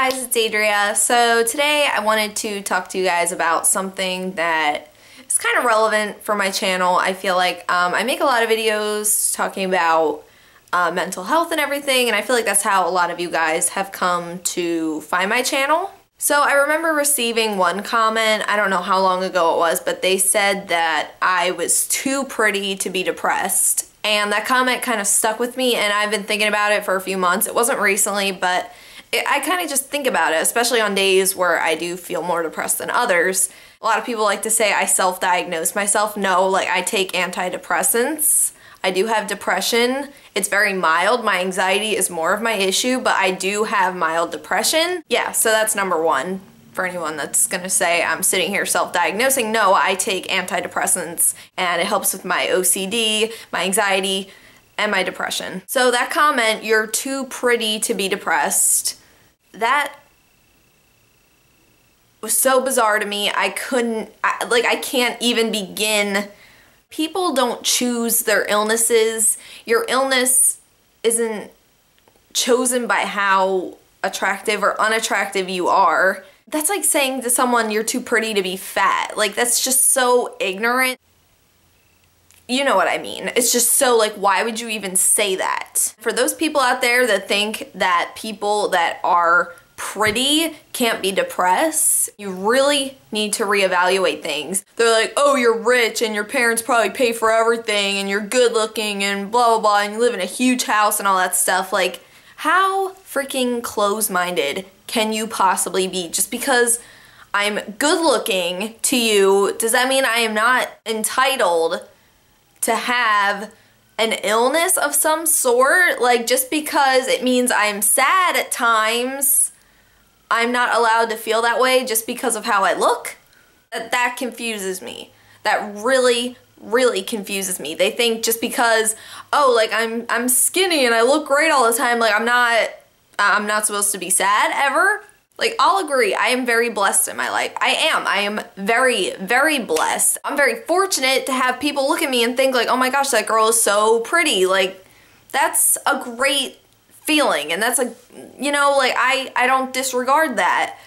guys, it's Adria. So today I wanted to talk to you guys about something that is kind of relevant for my channel. I feel like I make a lot of videos talking about mental health and everything, and I feel like that's how a lot of you guys have come to find my channel. So I remember receiving one comment, I don't know how long ago it was, but they said that I was too pretty to be depressed. And that comment kind of stuck with me, and I've been thinking about it for a few months. It wasn't recently, but I kind of just think about it, especially on days where I do feel more depressed than others. A lot of people like to say I self-diagnose myself. No, like I take antidepressants. I do have depression. It's very mild. My anxiety is more of my issue, but I do have mild depression. Yeah, so that's number one. For anyone that's gonna say I'm sitting here self-diagnosing, no, I take antidepressants and it helps with my OCD, my anxiety, and my depression. So that comment, you're too pretty to be depressed, that was so bizarre to me. I can't even begin. People don't choose their illnesses. Your illness isn't chosen by how attractive or unattractive you are. That's like saying to someone you're too pretty to be fat. Like, that's just so ignorant. You know what I mean. It's just so like, why would you even say that? For those people out there that think that people that are pretty can't be depressed, you really need to reevaluate things. They're like, oh, you're rich and your parents probably pay for everything and you're good looking and blah, blah, blah, and you live in a huge house and all that stuff. Like, how freaking close-minded can you possibly be? Just because I'm good looking to you, does that mean I am not entitled to have an illness of some sort? Like, just because it means I'm sad at times, I'm not allowed to feel that way just because of how I look? That confuses me. That really confuses me. They think just because, oh, like I'm skinny and I look great all the time, like I'm not supposed to be sad ever. Like, I'll agree, I am very blessed in my life. I am very, very blessed. I'm very fortunate to have people look at me and think like, oh my gosh, that girl is so pretty. Like, that's a great feeling, and that's like, you know, like I don't disregard that.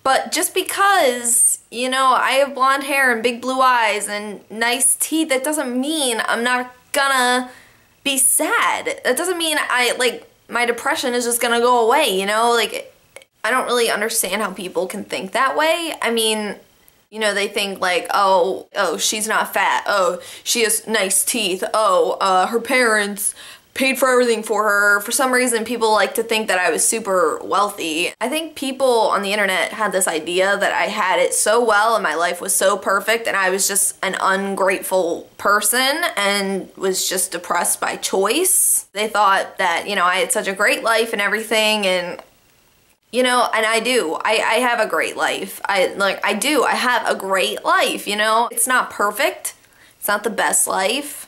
But just because, you know, I have blonde hair and big blue eyes and nice teeth, that doesn't mean I'm not gonna be sad. That doesn't mean my depression is just gonna go away, you know? Like, I don't really understand how people can think that way. I mean, you know, they think like, oh, she's not fat. Oh, she has nice teeth. Oh, her parents paid for everything for her. For some reason, people like to think that I was super wealthy. I think people on the internet had this idea that I had it so well and my life was so perfect and I was just an ungrateful person and was just depressed by choice. They thought that, you know, I had such a great life and everything, and you know, and I do. I have a great life. I have a great life, you know? It's not perfect. It's not the best life.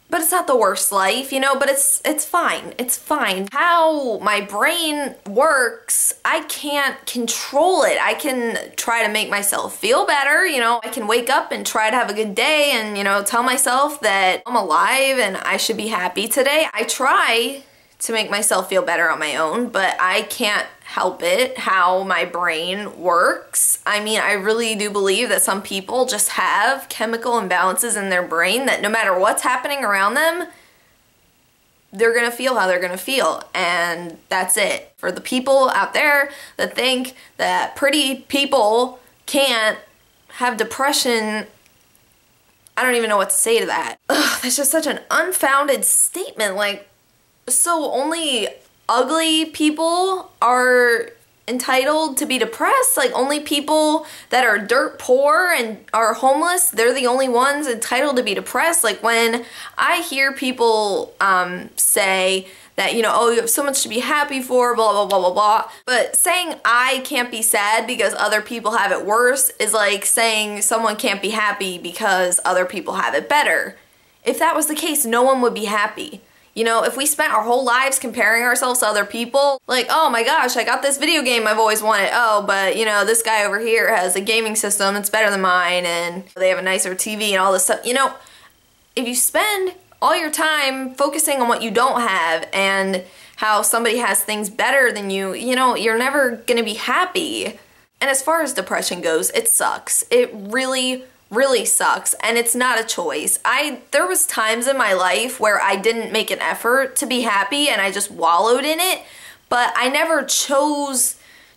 But it's not the worst life, you know? But it's fine. It's fine. How my brain works, I can't control it. I can try to make myself feel better, you know? I can wake up and try to have a good day and, you know, tell myself that I'm alive and I should be happy today. I try to make myself feel better on my own, but I can't help it how my brain works. I mean, I really do believe that some people just have chemical imbalances in their brain that no matter what's happening around them, they're gonna feel how they're gonna feel, and that's it. For the people out there that think that pretty people can't have depression, I don't even know what to say to that. Ugh, that's just such an unfounded statement. Like, so only ugly people are entitled to be depressed? Like, only people that are dirt poor and are homeless, they're the only ones entitled to be depressed? Like, when I hear people say that, you know, oh, you have so much to be happy for, blah, blah, blah, blah, blah. But saying I can't be sad because other people have it worse is like saying someone can't be happy because other people have it better. If that was the case, no one would be happy. You know, if we spent our whole lives comparing ourselves to other people, like, oh my gosh, I got this video game I've always wanted. Oh, but you know, this guy over here has a gaming system that's better than mine and they have a nicer TV and all this stuff. You know, if you spend all your time focusing on what you don't have and how somebody has things better than you, you know, you're never gonna be happy. And as far as depression goes, it sucks. It really, really sucks, and it's not a choice. There was times in my life where I didn't make an effort to be happy and I just wallowed in it, but I never chose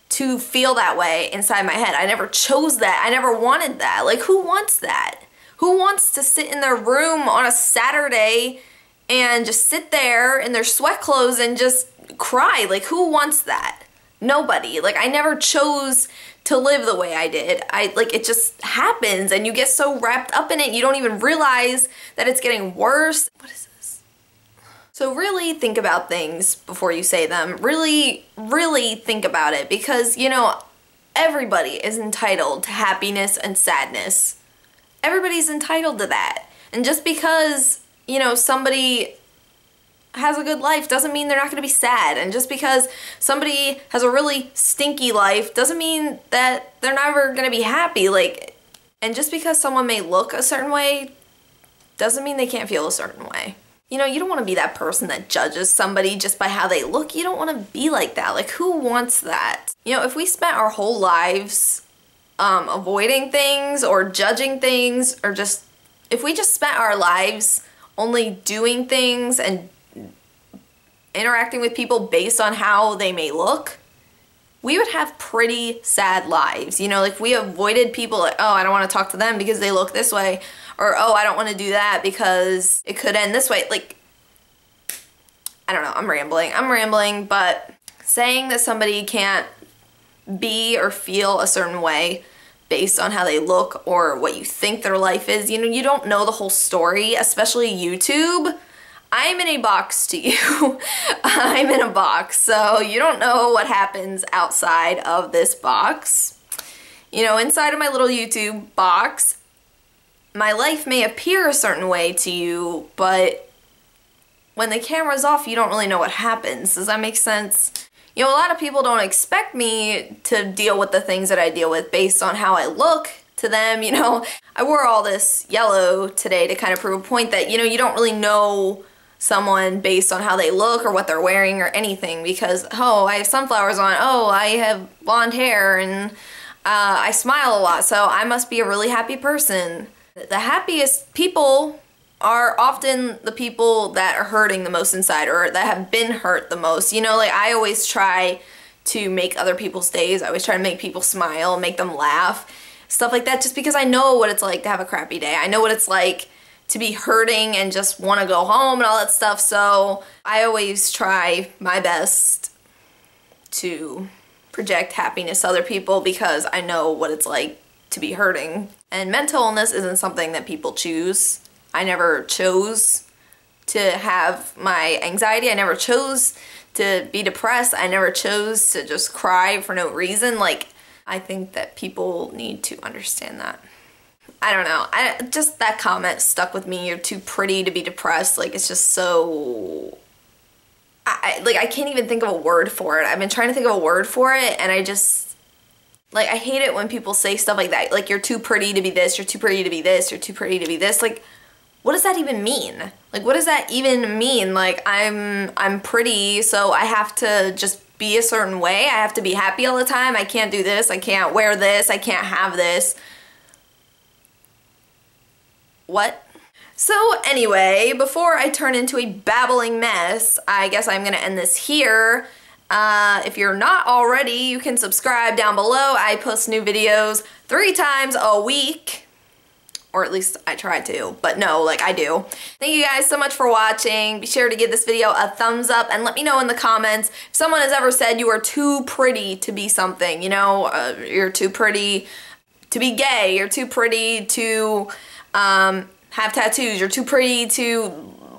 to feel that way inside my head. I never chose that. I never wanted that. Like, who wants that? Who wants to sit in their room on a Saturday and just sit there in their sweat clothes and just cry? Like, who wants that? Nobody. Like, I never chose to live the way I did. Like, it just happens and you get so wrapped up in it you don't even realize that it's getting worse. What is this? So really think about things before you say them. Really, really think about it, because, you know, everybody is entitled to happiness and sadness. Everybody's entitled to that. And just because, you know, somebody has a good life doesn't mean they're not going to be sad. And just because somebody has a really stinky life doesn't mean that they're never going to be happy. Like, and just because someone may look a certain way doesn't mean they can't feel a certain way. You know, you don't want to be that person that judges somebody just by how they look. You don't want to be like that. Like, who wants that? You know, if we spent our whole lives avoiding things or judging things, or just, if we just spent our lives only doing things and interacting with people based on how they may look, we would have pretty sad lives. You know, like, we avoided people, like, oh, I don't want to talk to them because they look this way, or oh, I don't want to do that because it could end this way. Like, I don't know, I'm rambling, but saying that somebody can't be or feel a certain way based on how they look or what you think their life is, you know, you don't know the whole story, especially YouTube. I'm in a box to you. I'm in a box, so you don't know what happens outside of this box. You know, inside of my little YouTube box, my life may appear a certain way to you, but when the camera's off, you don't really know what happens. Does that make sense? You know, a lot of people don't expect me to deal with the things that I deal with based on how I look to them. You know, I wore all this yellow today to kind of prove a point that, you know, you don't really know someone based on how they look or what they're wearing or anything, because, oh, I have sunflowers on, oh, I have blonde hair, and I smile a lot, so I must be a really happy person. The happiest people are often the people that are hurting the most inside, or that have been hurt the most. You know, like, I always try to make other people's days. I always try to make people smile, make them laugh, stuff like that, just because I know what it's like to have a crappy day. I know what it's like to be hurting and just want to go home and all that stuff, so I always try my best to project happiness to other people because I know what it's like to be hurting. And mental illness isn't something that people choose. I never chose to have my anxiety. I never chose to be depressed. I never chose to just cry for no reason. Like, I think that people need to understand that. I don't know. Just that comment stuck with me. You're too pretty to be depressed. Like, it's just so... I can't even think of a word for it. I've been trying to think of a word for it, and I just... Like, I hate it when people say stuff like that. Like, you're too pretty to be this, you're too pretty to be this, you're too pretty to be this. Like, what does that even mean? Like, what does that even mean? Like, I'm pretty, so I have to just be a certain way. I have to be happy all the time. I can't do this. I can't wear this. I can't have this. What? So anyway, before I turn into a babbling mess, I guess I'm gonna end this here. If you're not already, you can subscribe down below. I post new videos 3 times a week, or at least I try to, but no, like, I do. Thank you guys so much for watching. Be sure to give this video a thumbs up and let me know in the comments if someone has ever said you are too pretty to be something. You know, you're too pretty to be gay, you're too pretty to have tattoos, you're too pretty to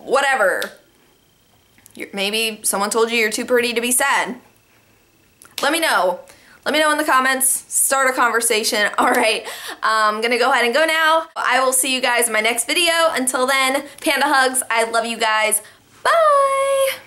whatever. Maybe someone told you you're too pretty to be sad. Let me know. Let me know in the comments. Start a conversation. Alright, I'm gonna go ahead and go now. I will see you guys in my next video. Until then, panda hugs. I love you guys. Bye!